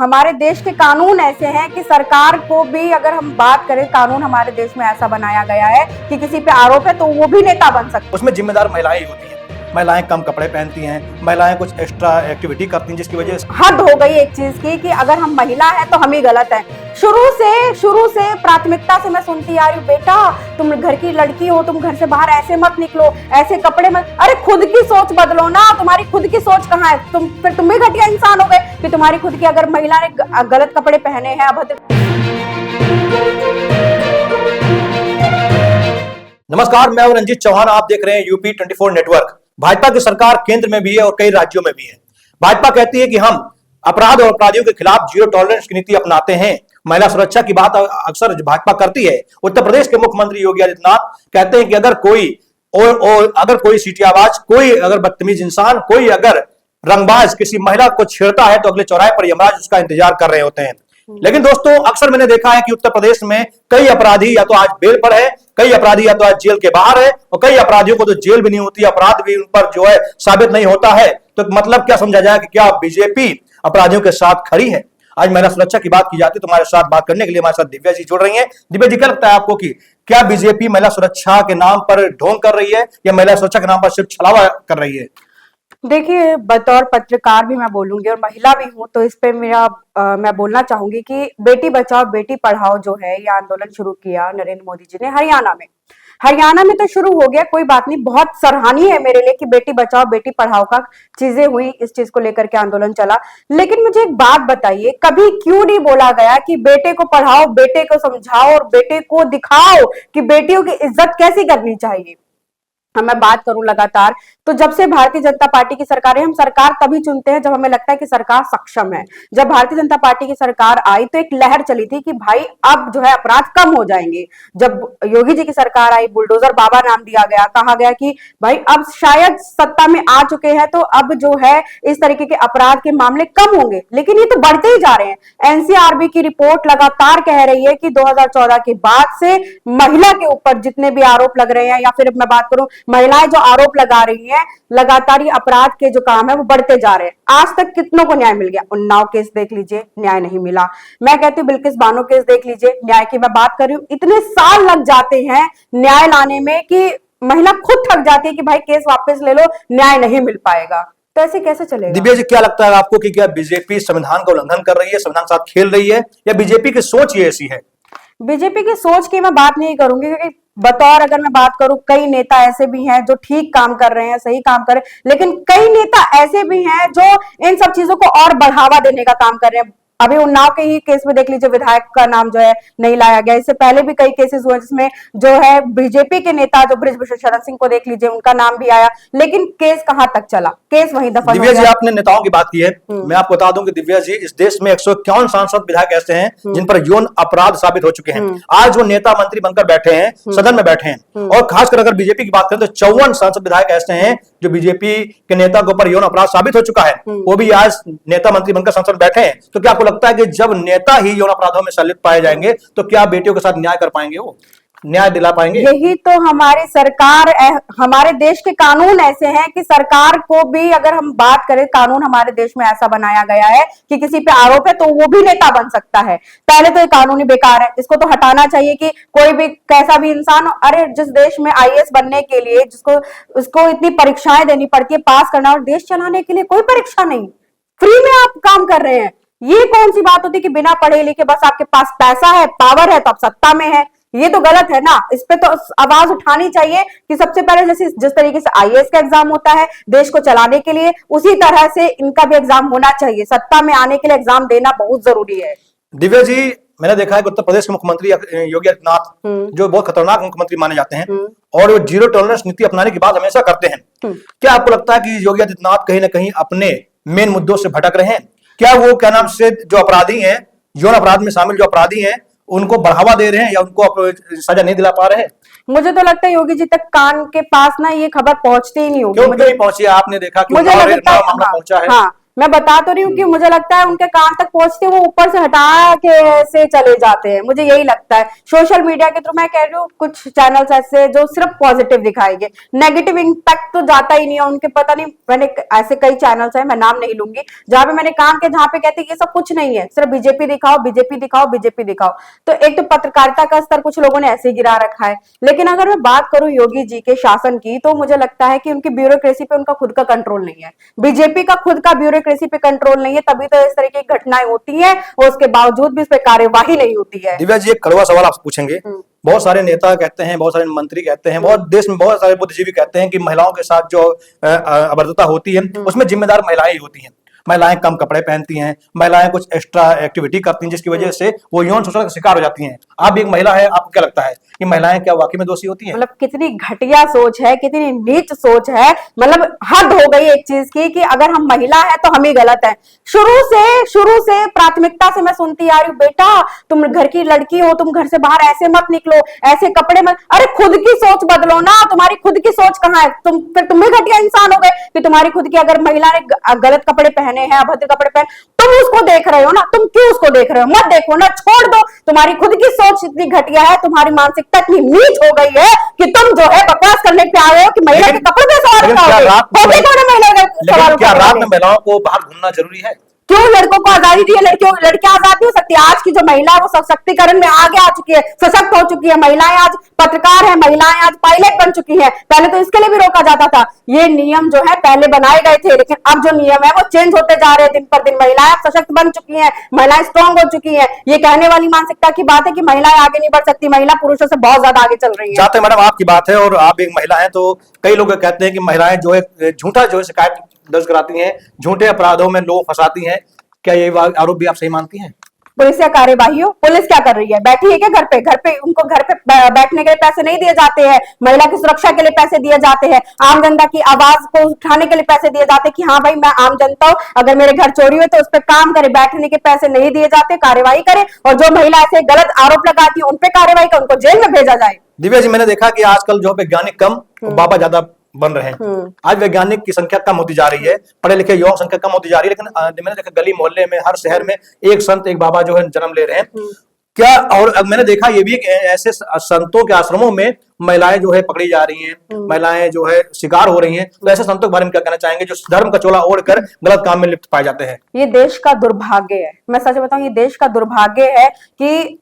हमारे देश के कानून ऐसे हैं कि सरकार को भी, अगर हम बात करें, कानून हमारे देश में ऐसा बनाया गया है कि किसी पे आरोप है तो वो भी नेता बन सकता है। उसमें जिम्मेदार महिलाएं ही होती हैं। महिलाएं कम कपड़े पहनती हैं, महिलाएं कुछ एक्स्ट्रा एक्टिविटी करती हैं, जिसकी वजह से हद हो गई एक चीज की कि अगर हम महिला है तो हम ही गलत है। शुरू से प्राथमिकता से मैं सुनती आ रही हूँ, बेटा तुम घर की लड़की हो, तुम घर से बाहर ऐसे मत निकलो, ऐसे कपड़े मत। अरे खुद की सोच बदलो ना, तुम्हारी खुद की सोच कहाँ है? तुम भी घटिया इंसान हो गए कि तुम्हारी खुद की, अगर महिला ने गलत कपड़े पहने हैं, अभद्र। नमस्कार, मैं हूं रंजीत चौहान। आप देख रहे हैं यूपी 24 नेटवर्क। भाजपा की सरकार केंद्र में भी है और कई राज्यों में भी है। भाजपा कहती है कि हम अपराध और अपराधियों के खिलाफ जीरो टॉलरेंस की नीति अपनाते हैं। महिला सुरक्षा की बात अक्सर भाजपा करती है। उत्तर प्रदेश के मुख्यमंत्री योगी आदित्यनाथ कहते हैं कि अगर कोई सीटियाबाज, कोई अगर बदतमीज इंसान, कोई अगर रंगबाज किसी महिला को छेड़ता है तो अगले चौराहे पर यमराज उसका इंतजार कर रहे होते हैं। लेकिन दोस्तों, अक्सर मैंने देखा है कि उत्तर प्रदेश में कई अपराधी या तो आज बेल पर है, कई अपराधी या तो आज जेल के बाहर है, और कई अपराधियों को तो जेल भी नहीं होती, अपराध भी उन पर जो है साबित नहीं होता है। तो मतलब क्या समझा जाए कि क्या बीजेपी अपराधियों के साथ खड़ी है? आज महिला सुरक्षा की बात की जाती है तो हमारे साथ बात करने के लिए हमारे साथ दिव्या जी जुड़ रही हैं। दिव्या जी, क्या लगता है आपको कि क्या बीजेपी महिला सुरक्षा के नाम पर ढोंग कर रही है या महिला सुरक्षा के नाम पर सिर्फ छलावा कर रही है? देखिए, बतौर पत्रकार भी मैं बोलूंगी और महिला भी हूं, तो इस पे मैं बोलना चाहूंगी कि बेटी बचाओ बेटी पढ़ाओ जो है, ये आंदोलन शुरू किया नरेंद्र मोदी जी ने हरियाणा में तो शुरू हो गया, कोई बात नहीं, बहुत सराहनीय है मेरे लिए कि बेटी बचाओ बेटी पढ़ाओ का चीजें हुई, इस चीज को लेकर के आंदोलन चला। लेकिन मुझे एक बात बताइए, कभी क्यों नहीं बोला गया कि बेटे को पढ़ाओ, बेटे को समझाओ और बेटे को दिखाओ कि बेटियों की इज्जत कैसी करनी चाहिए? मैं बात करूं लगातार, तो जब से भारतीय जनता पार्टी की सरकार है, हम सरकार तभी चुनते हैं जब हमें लगता है कि सरकार सक्षम है। जब भारतीय जनता पार्टी की सरकार आई तो एक लहर चली थी कि भाई अब जो है अपराध कम हो जाएंगे। जब योगी जी की सरकार आई, बुलडोजर बाबा नाम दिया गया, कहा गया कि भाई अब शायद सत्ता में आ चुके हैं तो अब जो है इस तरीके के अपराध के मामले कम होंगे, लेकिन ये तो बढ़ते ही जा रहे हैं। एनसीआरबी की रिपोर्ट लगातार कह रही है कि 2014 के बाद से महिला के ऊपर जितने भी आरोप लग रहे हैं, या फिर मैं बात करूं महिलाएं जो आरोप लगा रही हैं, लगातार ये अपराध के जो काम है वो बढ़ते जा रहे हैं। आज तक कितनों को न्याय मिल गया? उन्नाव केस देख लीजिए, न्याय नहीं मिला। मैं कहती हूँ बिल्किस बानो केस देख लीजिए, न्याय की मैं बात कर रही हूँ, इतने साल लग जाते हैं न्याय लाने में कि महिला खुद थक जाती है कि भाई केस वापस ले लो, न्याय नहीं मिल पाएगा। तो ऐसे कैसे चलेगा? दिव्या जी, क्या लगता है आपको कि क्या बीजेपी संविधान का उल्लंघन कर रही है, संविधान के साथ खेल रही है, या बीजेपी की सोच ही ऐसी है? बीजेपी की सोच की मैं बात नहीं करूंगी, क्योंकि बतौर अगर मैं बात करूं, कई नेता ऐसे भी हैं जो ठीक काम कर रहे हैं, सही काम कर रहे हैं, लेकिन कई नेता ऐसे भी हैं जो इन सब चीजों को और बढ़ावा देने का काम कर रहे हैं। अभी उन्नाव के ही केस में देख लीजिए, विधायक का नाम जो है नहीं लाया गया। इससे पहले भी कई केसेस हुए जिसमें जो है बीजेपी के नेता जो बृजभूषण शरण सिंह को देख लीजिए, उनका नाम भी आया, लेकिन केस कहां तक चला? केस वहीं दफन हो गया। दिव्या जी, आपने नेताओं की बात की है, मैं आपको बता दूं कि दिव्या जी, इस देश में 151 सांसद विधायक ऐसे हैं जिन पर यौन अपराध साबित हो चुके हैं। आज वो नेता मंत्री बनकर बैठे हैं, सदन में बैठे हैं। और खासकर अगर बीजेपी की बात करें तो 54 सांसद विधायक ऐसे हैं जो बीजेपी के नेता के ऊपर यौन अपराध साबित हो चुका है, वो भी आज नेता मंत्री बनकर संसद में बैठे हैं। तो क्या आपको लगता है कि जब नेता ही यौन अपराधों में संलिप्त पाए जाएंगे तो क्या बेटियों के साथ न्याय कर पाएंगे, वो न्याय दिला पाएंगे? यही तो हमारी सरकार, हमारे देश के कानून ऐसे हैं कि सरकार को भी, अगर हम बात करें, कानून हमारे देश में ऐसा बनाया गया है कि किसी पे आरोप है तो वो भी नेता बन सकता है। पहले तो ये कानून ही बेकार है, इसको तो हटाना चाहिए कि कोई भी कैसा भी इंसान, अरे जिस देश में आईएएस बनने के लिए उसको इतनी परीक्षाएं देनी पड़ती है, पास करना, और देश चलाने के लिए कोई परीक्षा नहीं, फ्री में आप काम कर रहे हैं। ये कौन सी बात होती है कि बिना पढ़े लिखे बस आपके पास पैसा है, पावर है तो आप सत्ता में है? ये तो गलत है ना। इस पे तो आवाज उठानी चाहिए कि सबसे पहले जिस तरीके से आईएएस का एग्जाम होता है देश को चलाने के लिए, उसी तरह से इनका भी एग्जाम होना चाहिए। सत्ता में आने के लिए एग्जाम देना बहुत जरूरी है। दिव्या जी, मैंने देखा है कि उत्तर प्रदेश के मुख्यमंत्री योगी आदित्यनाथ जो बहुत खतरनाक मुख्यमंत्री माने जाते हैं और वो जीरो टॉलरेंस नीति अपनाने की बात हमेशा करते हैं, क्या आपको लगता है कि योगी आदित्यनाथ कहीं ना कहीं अपने मेन मुद्दों से भटक रहे हैं? क्या वो क्या नाम से जो अपराधी हैं, यौन अपराध में शामिल जो अपराधी हैं, उनको बढ़ावा दे रहे हैं या उनको सजा नहीं दिला पा रहे हैं? मुझे तो लगता है योगी जी तक कान के पास ना ये खबर पहुंचती ही नहीं होगी। क्यों नहीं पहुंची? आपने देखा कि मुझे लगता है, मामला पहुंचा है। हाँ, मैं बता तो रही हूँ कि मुझे लगता है उनके कान तक पहुंचते वो ऊपर से हटा के ऐसे चले जाते हैं, मुझे यही लगता है। सोशल मीडिया के थ्रू मैं कह रही हूँ कुछ चैनल्स ऐसे जो सिर्फ पॉजिटिव दिखाएंगे, नेगेटिव इम्पैक्ट तो जाता ही नहीं है उनके। पता नहीं, मैंने ऐसे कई चैनल्स हैं, मैं नाम नहीं लूंगी, जहां पे मैंने काम किया जहां पे कहते हैं ये सब कुछ नहीं है, सिर्फ बीजेपी दिखाओ, बीजेपी दिखाओ, बीजेपी दिखाओ। तो एक तो पत्रकारिता का स्तर कुछ लोगों ने ऐसे ही गिरा रखा है। लेकिन अगर मैं बात करूं योगी जी के शासन की, तो मुझे लगता है कि उनकी ब्यूरोक्रेसी पे उनका खुद का कंट्रोल नहीं है, बीजेपी का खुद का ब्यूरोक्रेसी पे कंट्रोल नहीं है, तभी तो इस तरह की घटनाएं होती हैं और उसके बावजूद भी इस पे कार्यवाही नहीं होती है। दिव्या जी, एक कड़वा सवाल आपसे पूछेंगे। बहुत सारे नेता कहते हैं, बहुत सारे मंत्री कहते हैं, बहुत देश में बहुत सारे बुद्धिजीवी कहते हैं कि महिलाओं के साथ जो अभद्रता होती है उसमें जिम्मेदार महिलाएं ही होती हैं। महिलाएं कम कपड़े पहनती हैं, महिलाएं कुछ एक्स्ट्रा एक्टिविटी करती हैं जिसकी वजह से वो यौन शोषण का शिकार हो जाती हैं। आप भी एक महिला है, आपको क्या लगता है कि महिलाएं क्या वाकई में दोषी होती हैं? मतलब कितनी घटिया सोच है, कितनी नीच सोच है, मतलब हद हो गई एक चीज की कि अगर हम महिला है तो हम ही गलत है। शुरू से प्राथमिकता से मैं सुनती आ रही हूँ, बेटा तुम घर की लड़की हो, तुम घर से बाहर ऐसे मत निकलो, ऐसे कपड़े मत। अरे खुद की सोच बदलो ना, तुम्हारी खुद की सोच कहाँ है? तुम भी घटिया इंसान हो गए कि तुम्हारी खुद की, अगर महिला ने गलत कपड़े पहने हैं, अभद्र कपड़े पहने, तुम उसको देख रहे हो ना, तुम क्यों उसको देख रहे हो? मत देखो ना, छोड़ दो। तुम्हारी खुद की सोच इतनी घटिया है, तुम्हारी मानसिकता इतनी नीच हो गई है कि तुम जो है बकवास करने पे आ रहे हो कि महिला के कपड़े पे सवाल उठाओगे। लेकिन क्या रात में महिलाओं को बाहर घूमना जरूरी है? क्यों लड़कों को आजादी दी है? लड़कियां आजाद नहीं हो सकती? आज की जो महिला है वो सशक्तिकरण में आगे आ चुकी है, सशक्त हो चुकी है। महिलाएं आज पत्रकार है, महिलाएं आज पायलट बन चुकी है। पहले तो इसके लिए भी रोका जाता था। ये नियम जो है पहले बनाए गए थे, लेकिन अब जो नियम है वो चेंज होते जा रहे हैं दिन पर दिन। महिलाएं अब सशक्त बन चुकी है, महिलाएं स्ट्रांग हो चुकी है। ये कहने वाली मानसिकता की बात है कि महिलाएं आगे नहीं बढ़ सकती, महिला पुरुषों से बहुत ज्यादा आगे चल रही है। जाते मैडम आपकी बात है और आप एक महिला हैं, तो कई लोग कहते हैं कि महिलाएं जो है झूठा जो है शिकायत दर्ज कराती हैं, झूठे अपराधों में लोग फंसाती हैं। क्या ये आरोप भी आप सही मानती हैं? पुलिस या कार्यवाही हो, पुलिस क्या कर रही है? बैठी है क्या घर पे? उनको घर पे बैठने के लिए पैसे नहीं दिए जाते हैं, महिला की सुरक्षा के लिए पैसे दिए जाते हैं, आम जनता की आवाज को उठाने के लिए पैसे दिए जाते हैं कि हाँ भाई मैं आम जनता हूं, अगर मेरे घर चोरी हुई तो उस पर काम करे। बैठने के पैसे नहीं दिए जाते, कार्यवाही करे, और जो महिला ऐसे गलत आरोप लगाती है उन पे कार्रवाई कर, उनको जेल में भेजा जाए। दिव्या जी, मैंने देखा कि आजकल जो वैज्ञानिक कम बाबा ज्यादा बन रहे हैं। आज वैज्ञानिक की संख्या कम होती जा रही है, पढ़े लिखे युवाओं की संख्या कम होती जा रही है, लेकिन मैंने देखा गली मोहल्ले में, हर शहर में एक संत एक बाबा जो है जन्म ले रहे हैं। क्या, और अब मैंने देखा ये भी कि ऐसे संतों के आश्रमों में महिलाएं जो है पकड़ी जा रही हैं, महिलाएं जो है शिकार हो रही हैं। तो ऐसे संतों के बारे में क्या कहना चाहेंगे जो धर्म का चोला ओढ़कर गलत काम में लिप्त पाए जाते हैं? ये देश का दुर्भाग्य है, मैं सच बताऊं, ये देश का दुर्भाग्य है कि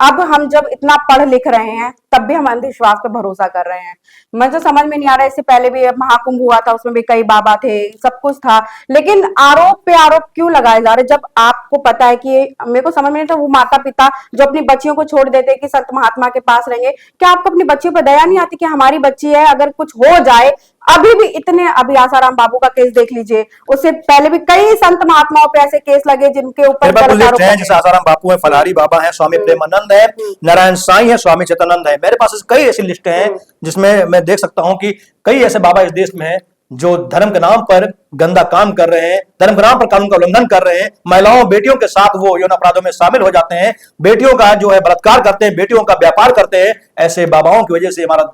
अब हम जब इतना पढ़ लिख रहे हैं तब भी हम अंधविश्वास पे भरोसा कर रहे हैं। मुझे समझ में नहीं आ रहा है, इससे पहले भी महाकुंभ हुआ था, उसमें भी कई बाबा थे, सब कुछ था, लेकिन आरोप पे आरोप क्यों लगाए जा रहे? जब आपको पता है कि, मेरे को समझ में नहीं था वो माता पिता जो अपनी बच्चियों को छोड़ देते कि संत महात्मा के पास रहेंगे, क्या आपको अपनी बच्चियों पर दया नहीं आती कि हमारी बच्ची है, अगर कुछ हो जाए? अभी भी इतने, अभी आसाराम बाबू का केस देख लीजिए, उससे पहले भी कई संत महात्माओं पे ऐसे केस लगे जिनके ऊपर जैसे आसाराम बापू है, फलारी बाबा है, स्वामी प्रेमानंद है, नारायण साईं है, स्वामी चित्तानंद है। मेरे पास कई ऐसी लिस्ट हैं जिसमें मैं देख सकता हूं कि कई ऐसे बाबा इस देश में हैं जो धर्म के नाम पर गंदा काम कर रहे हैं, धर्म के नाम पर कानून का उल्लंघन कर रहे हैं, महिलाओं बेटियों के साथ वो यौन अपराधों में शामिल हो जाते हैं, बेटियों का जो है बलात्कार करते हैं, बेटियों का व्यापार करते हैं। ऐसे बाबाओं की वजह से हमारा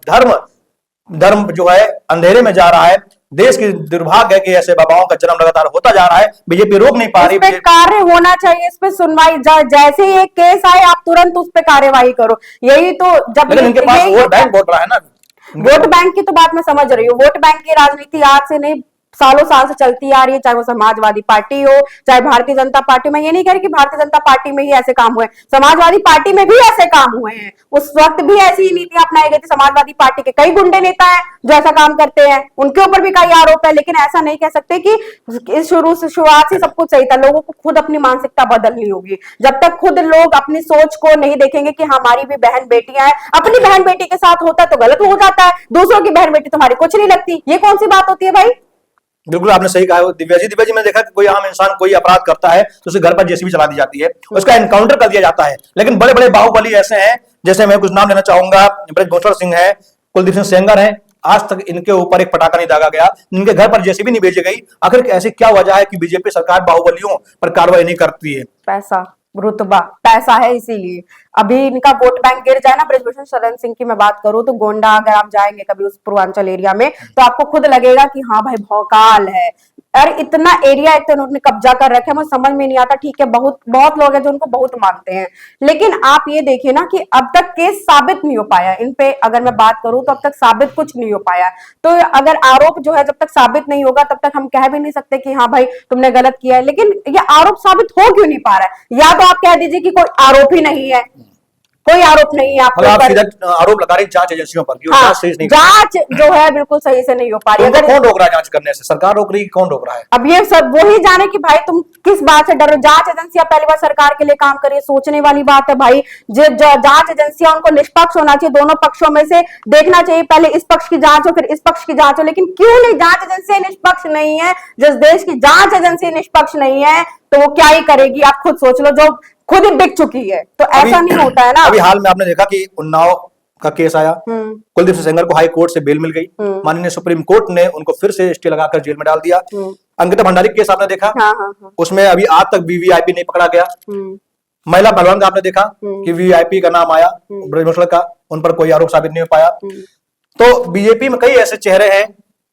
धर्म जो है अंधेरे में जा रहा है। देश की दुर्भाग्य है कि ऐसे बाबाओं का जन्म लगातार होता जा रहा है, बीजेपी रोक नहीं पा रही। इस पे कार्य होना चाहिए, इस पे सुनवाई, जैसे ही एक केस आए आप तुरंत उस पे कार्यवाही करो। यही तो, जब इनके पास वोट बैंक बहुत बड़ा है ना। वोट बैंक की तो बात मैं समझ रही हूँ, वोट बैंक की राजनीति आज से नहीं, सालों साल से चलती आ रही है, चाहे वो समाजवादी पार्टी हो, चाहे भारतीय जनता पार्टी। मैं ये नहीं कह रही कि भारतीय जनता पार्टी में ही ऐसे काम हुए, समाजवादी पार्टी में भी ऐसे काम हुए हैं। उस वक्त भी ऐसी ही नीतियां अपनाई गई थी। समाजवादी पार्टी के कई गुंडे नेता हैं जो ऐसा काम करते हैं, उनके ऊपर भी कई आरोप है। लेकिन ऐसा नहीं कह सकते कि शुरुआत से सब कुछ सही था। लोगों को खुद अपनी मानसिकता बदलनी होगी। जब तक खुद लोग अपनी सोच को नहीं देखेंगे कि हमारी भी बहन बेटियां हैं, अपनी बहन बेटी के साथ होता है तो गलत हो जाता है, दूसरों की बहन बेटी तुम्हारी कुछ नहीं लगती, ये कौन सी बात होती है भाई? बिल्कुल आपने सही कहा दिव्या जी। मैंने देखा कि कोई आम इंसान कोई अपराध करता है तो उसे घर पर जेसीबी चला दी जाती है, उसका एनकाउंटर कर दिया जाता है। लेकिन बड़े बड़े बाहुबली ऐसे हैं, जैसे मैं कुछ नाम लेना चाहूंगा, ब्रजभूषण सिंह है, कुलदीप सिंह सेंगर है, आज तक इनके ऊपर एक पटाखा नहीं दागा गया, इनके घर पर जेसीबी नहीं भेजी गई। आखिर ऐसी क्या वजह है कि बीजेपी सरकार बाहुबलियों पर कार्रवाई नहीं करती है? पैसा, रुतबा, पैसा है, इसीलिए अभी इनका वोट बैंक गिर जाए ना। ब्रजभूषण शरण सिंह की मैं बात करूं तो गोंडा, अगर आप जाएंगे कभी उस पूर्वांचल एरिया में तो आपको खुद लगेगा कि हाँ भाई भौकाल है। यार इतना एरिया एक तो उन्होंने कब्जा कर रखा है, मुझे समझ में नहीं आता। ठीक है, बहुत बहुत लोग हैं जो उनको बहुत मानते हैं, लेकिन आप ये देखिए ना कि अब तक केस साबित नहीं हो पाया इन पे। अगर मैं बात करूं तो अब तक साबित कुछ नहीं हो पाया। तो अगर आरोप जो है जब तक साबित नहीं होगा तब तक हम कह भी नहीं सकते कि हाँ भाई तुमने गलत किया है। लेकिन ये आरोप साबित हो क्यों नहीं पा रहा है? या तो आप कह दीजिए कि कोई आरोप ही नहीं है, कोई आरोप नहीं है आपके मतलब आप ऊपर। सीधा आरोप लगा रही हैं जांच एजेंसियों पर कि वो हाँ, जांच सही से नहीं जांच जो है बिल्कुल सही से नहीं हो पा कर रही। रही। अगर कौन रोक रहा है जांच करने से? सरकार रोक रही है कि कौन रोक रहा है? अब ये सब वही जाने कि भाई तुम किस बात से डर रहे हो। जांच एजेंसियां पहली बार सरकार के लिए काम कर रही है, सोचने वाली बात है भाई। जो जांच एजेंसियां उनको निष्पक्ष होना चाहिए, दोनों पक्षों में से देखना चाहिए, पहले इस पक्ष की जांच हो फिर इस पक्ष की जांच हो। लेकिन क्यों नहीं जांच एजेंसी निष्पक्ष नहीं है? जिस देश की जांच एजेंसी निष्पक्ष नहीं है तो वो क्या ही करेगी? आप खुद सोच लो, जो खुद ही बिक चुकी है। तो ऐसा नहीं होता है ना। अभी हाल में आपने देखा कि उन्नाव का केस आया, कुलदीप सिंह सेंगर को हाई कोर्ट से बेल मिल गई, माननीय सुप्रीम कोर्ट ने उनको फिर से स्टे लगाकर जेल में डाल दिया। अंकिता भंडारी केस आपने देखा, हाँ। उसमें अभी आज तक वीवीआईपी नहीं पकड़ा गया। महिला बलवान का आपने देखा कि वीवीआईपी का नाम आया ब्रजभूषण का, उन पर कोई आरोप साबित नहीं हो पाया। तो बीजेपी में कई ऐसे चेहरे हैं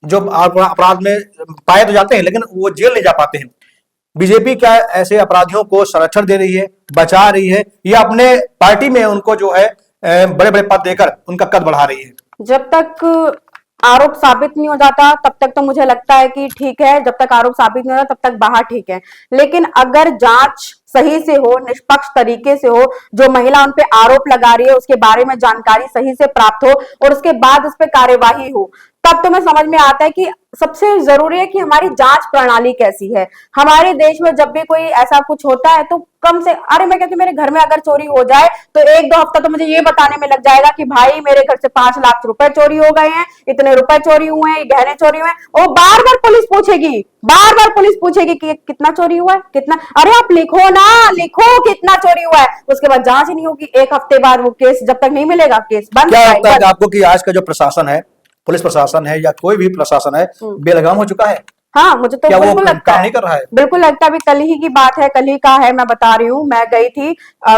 जो अपराध में पाए तो जाते हैं लेकिन वो जेल नहीं जा पाते हैं। बीजेपी क्या ऐसे अपराधियों को संरक्षण दे रही है, बचा रही है, या अपने पार्टी में उनको जो है बड़े बड़े पद देकर उनका कद बढ़ा रही है? जब तक आरोप साबित नहीं हो जाता तब तक तो मुझे लगता है कि ठीक है, जब तक आरोप साबित नहीं होता तब तक बाहर ठीक है। लेकिन अगर जांच सही से हो, निष्पक्ष तरीके से हो, जो महिला उन पे आरोप लगा रही है उसके बारे में जानकारी सही से प्राप्त हो और उसके बाद उस पर कार्यवाही हो, तब तो मैं समझ में आता है कि सबसे जरूरी है कि हमारी जांच प्रणाली कैसी है। हमारे देश में जब भी कोई ऐसा कुछ होता है तो कम से, अरे मैं कहती हूँ मेरे घर में अगर चोरी हो जाए तो 1-2 हफ्ता तो मुझे ये बताने में लग जाएगा कि भाई मेरे घर से 5 लाख रुपए चोरी हो गए हैं, इतने रुपए चोरी हुए हैं, गहने चोरी हुए हैं। और बार बार पुलिस पूछेगी, बार बार पुलिस पूछेगी कि कितना चोरी हुआ है, कितना। अरे आप लिखो ना, लिखो कितना चोरी हुआ है, उसके बाद जांच नहीं होगी। 1 हफ्ते बाद वो केस जब तक नहीं मिलेगा केस बंद। क्या लगता है आपको कि आज का जो प्रशासन है, पुलिस प्रशासन है या कोई भी प्रशासन है, बेलगाम हो चुका है? हाँ, मुझे तो बिल्कुल लगता है, नहीं कर रहा है। बिल्कुल लगता है। अभी कल ही की बात है, कल ही का है, मैं बता रही हूँ। मैं गई थी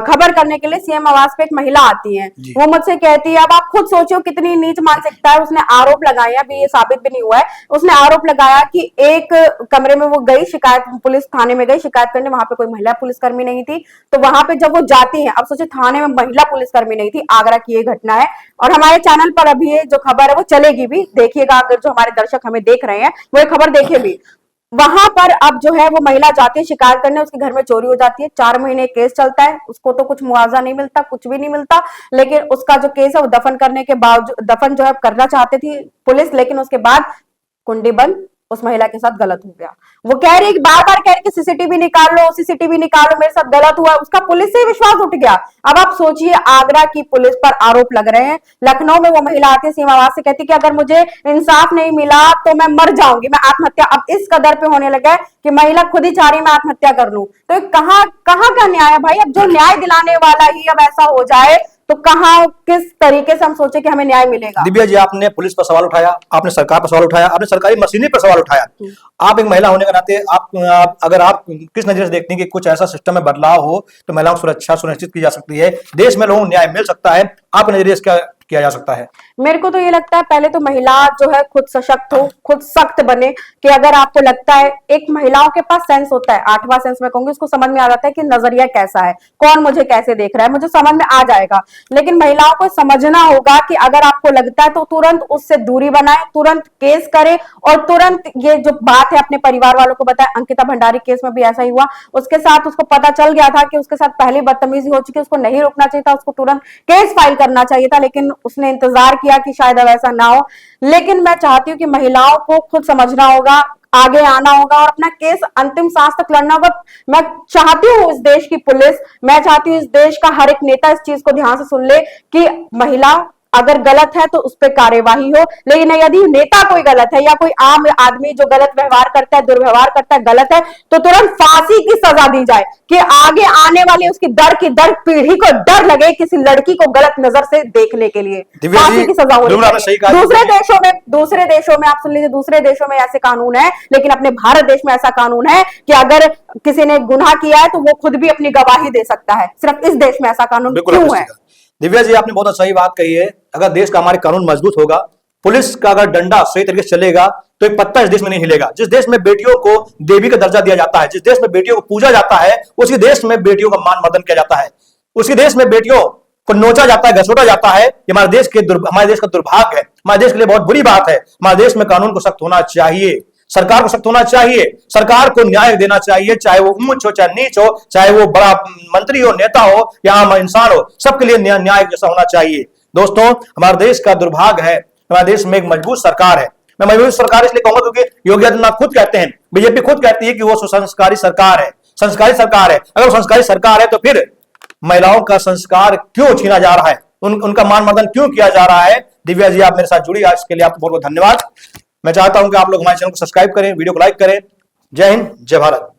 खबर करने के लिए, सीएम आवास पे एक महिला आती है, वो मुझसे कहती है, अब आप खुद सोचो कितनी नीच मानसिकता है। उसने आरोप लगाया, अभी ये साबित भी नहीं हुआ है, उसने आरोप लगाया कि एक कमरे में वो गई शिकायत, पुलिस थाने में गई शिकायत करने, वहां पे कोई महिला पुलिसकर्मी नहीं थी। तो वहां पे जब वो जाती है, अब सोचे थाने में महिला पुलिसकर्मी नहीं थी, आगरा की ये घटना है। और हमारे चैनल पर अभी ये जो खबर है वो चलेगी भी, देखिएगा, अगर जो हमारे दर्शक हमें देख रहे हैं वो ये खबर देखे भी। वहां पर अब जो है वो महिला जाती है शिकायत करने, उसके घर में चोरी हो जाती है। 4 महीने केस चलता है, उसको तो कुछ मुआवजा नहीं मिलता, कुछ भी नहीं मिलता। लेकिन उसका जो केस है वो दफन करने के बावजूद, दफन जो है करना चाहती थी पुलिस, लेकिन उसके बाद कुंडी बंद, उस महिला के साथ गलत हो गया। वो कह रही, बार बार कह रही कि सीसीटीवी निकाल लो, सीसीटीवी निकाल लो, मेरे साथ गलत हुआ। उसका पुलिस से विश्वास उठ गया। अब आप सोचिए, आगरा की पुलिस पर आरोप लग रहे हैं, लखनऊ में वो महिला आती है सीएम आवास से, कहती कि अगर मुझे इंसाफ नहीं मिला तो मैं मर जाऊंगी, मैं आत्महत्या। अब इस कदर पे होने लगा है कि महिला खुद ही चाह रही मैं आत्महत्या कर लूं। तो कहां का न्याय है भाई? अब जो न्याय दिलाने वाला ही अब ऐसा हो जाए तो कहां, किस तरीके से हम सोचे कि हमें न्याय मिलेगा? दिव्या जी, आपने पुलिस पर सवाल उठाया, आपने सरकार पर सवाल उठाया, आपने सरकारी मशीनरी पर सवाल उठाया। आप एक महिला होने के नाते अगर आप किस नजर से देखती हैं कि कुछ ऐसा सिस्टम में बदलाव हो तो महिलाओं की सुरक्षा सुनिश्चित की जा सकती है, देश में लोगों को न्याय मिल सकता है, आपके नजरिए से क्या किया जा सकता है? मेरे को तो ये लगता है पहले तो महिला जो है खुद सशक्त हो, खुद सख्त बने। कि अगर आपको लगता है, एक महिलाओं के पास सेंस होता है, 8वां सेंस में कहूंगी, उसको समझ में आ जाता है कि नजरिया कैसा है, कौन मुझे कैसे देख रहा है, मुझे समझ में आ जाएगा। लेकिन महिलाओं को समझना होगा कि अगर आपको लगता है तो तुरंत उससे दूरी बनाए, तुरंत केस करे और तुरंत ये जो बात है अपने परिवार वालों को बताए। अंकिता भंडारी केस में भी ऐसा ही हुआ, उसके साथ उसको पता चल गया था कि उसके साथ पहले बदतमीजी हो चुकी है, उसको नहीं रोकना चाहिए था, उसको तुरंत केस फाइल करना चाहिए था, लेकिन उसने इंतजार किया कि शायद अब ऐसा ना हो। लेकिन मैं चाहती हूँ कि महिलाओं को खुद समझना होगा, आगे आना होगा और अपना केस अंतिम सांस तक लड़ना होगा। मैं चाहती हूँ इस देश की पुलिस, मैं चाहती हूँ इस देश का हर एक नेता इस चीज को ध्यान से सुन ले कि महिला अगर गलत है तो उस पर कार्यवाही हो, लेकिन यदि नेता कोई गलत है या कोई आम आदमी जो गलत व्यवहार करता है, दुर्व्यवहार करता है, गलत है, तो तुरंत फांसी की सजा दी जाए कि आगे आने वाली उसकी दर की दर पीढ़ी को डर लगे किसी लड़की को गलत नजर से देखने के लिए। फांसी की सजा होनी चाहिए। दूसरे देशों में आप सुन लीजिए, दूसरे देशों में ऐसे कानून है, लेकिन अपने भारत देश में ऐसा कानून है कि अगर किसी ने गुनाह किया है तो वो खुद भी अपनी गवाही दे सकता है। सिर्फ इस देश में ऐसा कानून क्यों है? दिव्या जी, आपने बहुत सही बात कही है। अगर देश का हमारे कानून मजबूत होगा पुलिस का अगर डंडा सही तरीके से चलेगा तो एक पत्ता इस देश में नहीं हिलेगा। जिस देश में बेटियों को देवी का दर्जा दिया जाता है, जिस देश में बेटियों को पूजा जाता है, उसी देश में बेटियों का मान मर्दन किया जाता है, उसी देश में बेटियों को नोचा जाता है, घसोटा जाता है। ये हमारे देश का दुर्भाग्य है, हमारे देश के लिए बहुत बुरी बात है। हमारे देश में कानून को सख्त होना चाहिए, सरकार को सख्त होना चाहिए, सरकार को न्याय देना चाहिए, चाहे वो ऊंच हो चाहे नीच हो, चाहे वो बड़ा मंत्री हो, नेता हो या आम इंसान हो, सबके लिए न्याय जैसा होना चाहिए। दोस्तों, हमारे देश का दुर्भाग्य है, हमारे देश में एक मजबूत सरकार है। मैं मजबूत सरकार इसलिए कहूंगा क्योंकि योगी आदित्यनाथ खुद कहते हैं, बीजेपी खुद कहती है कि वो सुसंस्कारी सरकार है, संस्कारी सरकार है। अगर संस्कारी सरकार है तो फिर महिलाओं का संस्कार क्यों छीना जा रहा है, उनका मान मर्दन क्यों किया जा रहा है? दिव्या जी, आप मेरे साथ जुड़ी, आज के लिए आपको बहुत बहुत धन्यवाद। मैं चाहता हूं कि आप लोग हमारे चैनल को सब्सक्राइब करें, वीडियो को लाइक करें। जय हिंद, जय भारत।